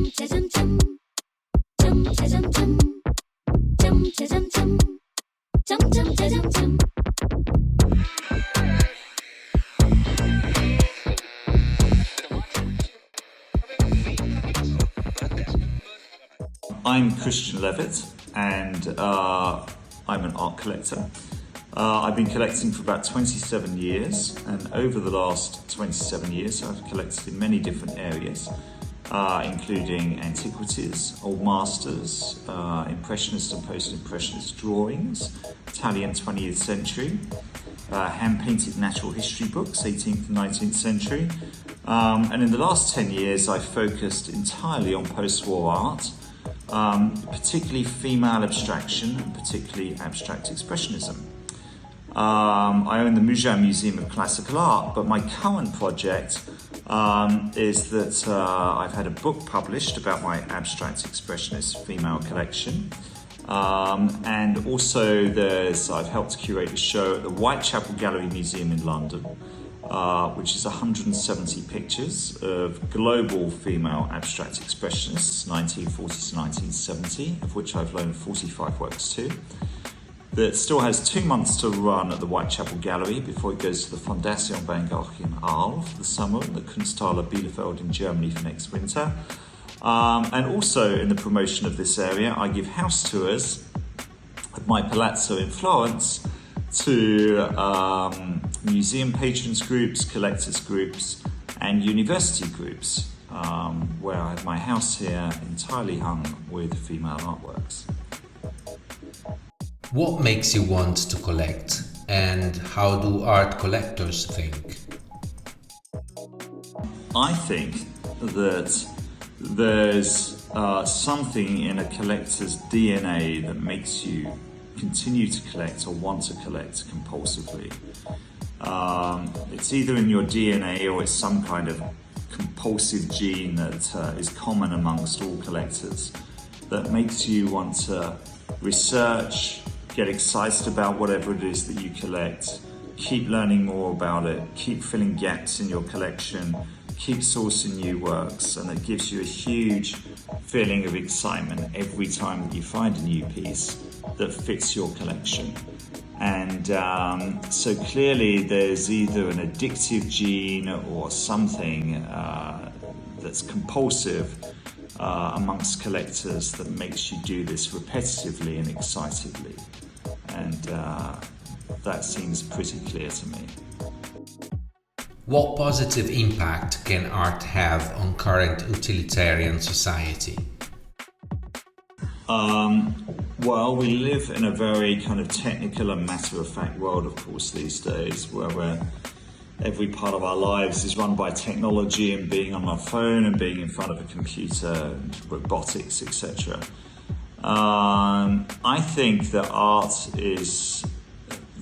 I'm Christian Levett, and I'm an art collector. I've been collecting for about 27 years, and over the last 27 years I've collected in many different areas, including antiquities, old masters, impressionist and post-impressionist drawings, Italian 20th century, hand-painted natural history books, 18th and 19th century, and in the last 10 years I've focused entirely on post-war art, particularly female abstraction and particularly abstract expressionism. I own the Mougins Museum of Classical Art, but my current project is that I've had a book published about my abstract expressionist female collection, and also I've helped curate a show at the Whitechapel Gallery Museum in London, which is 170 pictures of global female abstract expressionists, 1940 to 1970, of which I've loaned 45 works to. That still has 2 months to run at the Whitechapel Gallery before it goes to the Fondation Van Gogh in Arles for the summer, and the Kunsthalle Bielefeld in Germany for next winter. And also in the promotion of this area, I give house tours at my palazzo in Florence to museum patrons groups, collectors groups, and university groups, where I have my house here entirely hung with female artworks. What makes you want to collect, and how do art collectors think? I think that there's something in a collector's DNA that makes you continue to collect or want to collect compulsively. It's either in your DNA or it's some kind of compulsive gene that is common amongst all collectors that makes you want to research, get excited about whatever it is that you collect, keep learning more about it, keep filling gaps in your collection, keep sourcing new works, and it gives you a huge feeling of excitement every time that you find a new piece that fits your collection. And so clearly there's either an addictive gene or something that's compulsive amongst collectors that makes you do this repetitively and excitedly. And that seems pretty clear to me. What positive impact can art have on current utilitarian society? Well, we live in a very kind of technical and matter-of-fact world, of course, these days, where every part of our lives is run by technology and being on our phone and being in front of a computer and robotics, etc. I think that art is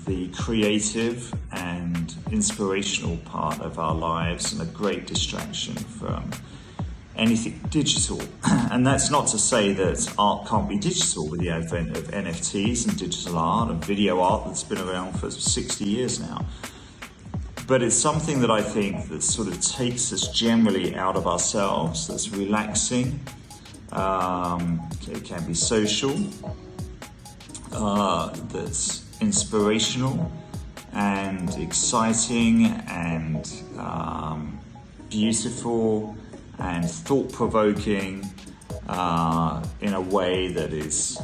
the creative and inspirational part of our lives and a great distraction from anything digital. And that's not to say that art can't be digital with the advent of NFTs and digital art and video art that's been around for 60 years now. But it's something that I think that sort of takes us generally out of ourselves, that's relaxing, it can be social, that's inspirational and exciting and beautiful and thought-provoking in a way that is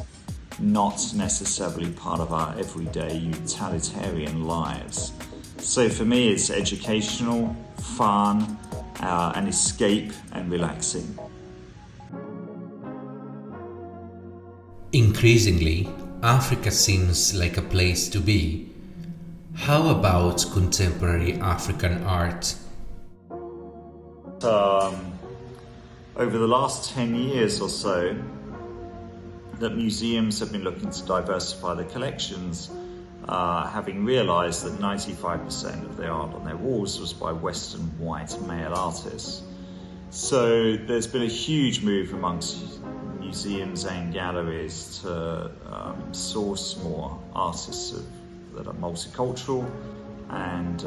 not necessarily part of our everyday utilitarian lives. So for me, it's educational, fun, an escape and relaxing. Increasingly, Africa seems like a place to be. How about contemporary African art? Over the last 10 years or so, that museums have been looking to diversify their collections, having realised that 95% of the art on their walls was by Western white male artists. So there's been a huge move amongst museums and galleries to source more artists that are multicultural, and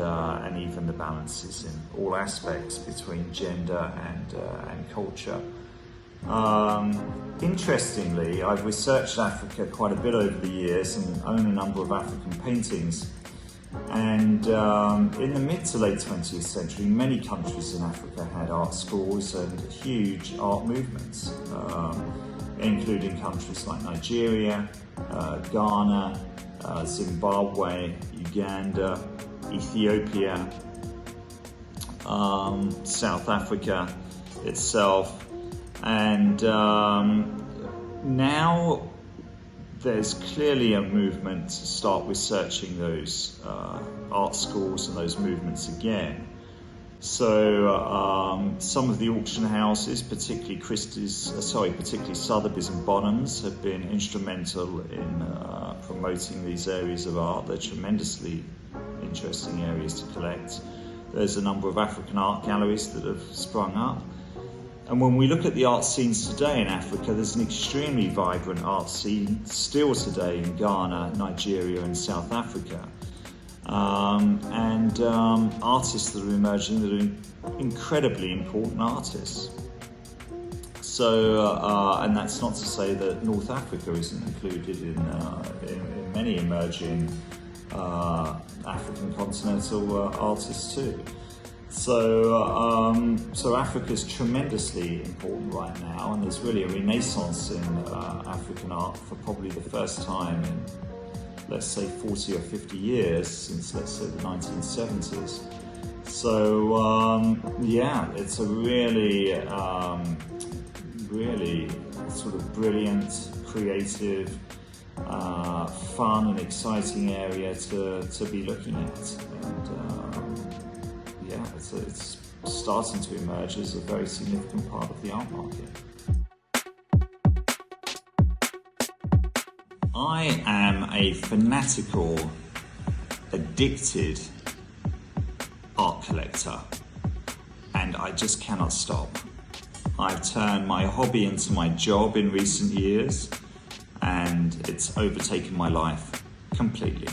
even the balances in all aspects between gender and culture. Interestingly, I've researched Africa quite a bit over the years and own a number of African paintings. And in the mid to late 20th century, many countries in Africa had art schools and huge art movements, including countries like Nigeria, Ghana, Zimbabwe, Uganda, Ethiopia, South Africa itself. And now there's clearly a movement to start researching those art schools and those movements again. So some of the auction houses, particularly Sotheby's and Bonhams, have been instrumental in promoting these areas of art. They're tremendously interesting areas to collect. There's a number of African art galleries that have sprung up. And when we look at the art scenes today in Africa, there's an extremely vibrant art scene still today in Ghana, Nigeria and South Africa. Artists that are emerging that are incredibly important artists. So, and that's not to say that North Africa isn't included in many emerging African continental artists too. So Africa's tremendously important right now, and there's really a renaissance in African art for probably the first time in, let's say, 40 or 50 years, since, let's say, the 1970s. So, yeah, it's a really, really sort of brilliant, creative, fun and exciting area to be looking at. And, yeah, it's starting to emerge as a very significant part of the art market. I am a fanatical, addicted art collector, and I just cannot stop. I've turned my hobby into my job in recent years, and it's overtaken my life completely,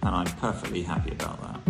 and I'm perfectly happy about that.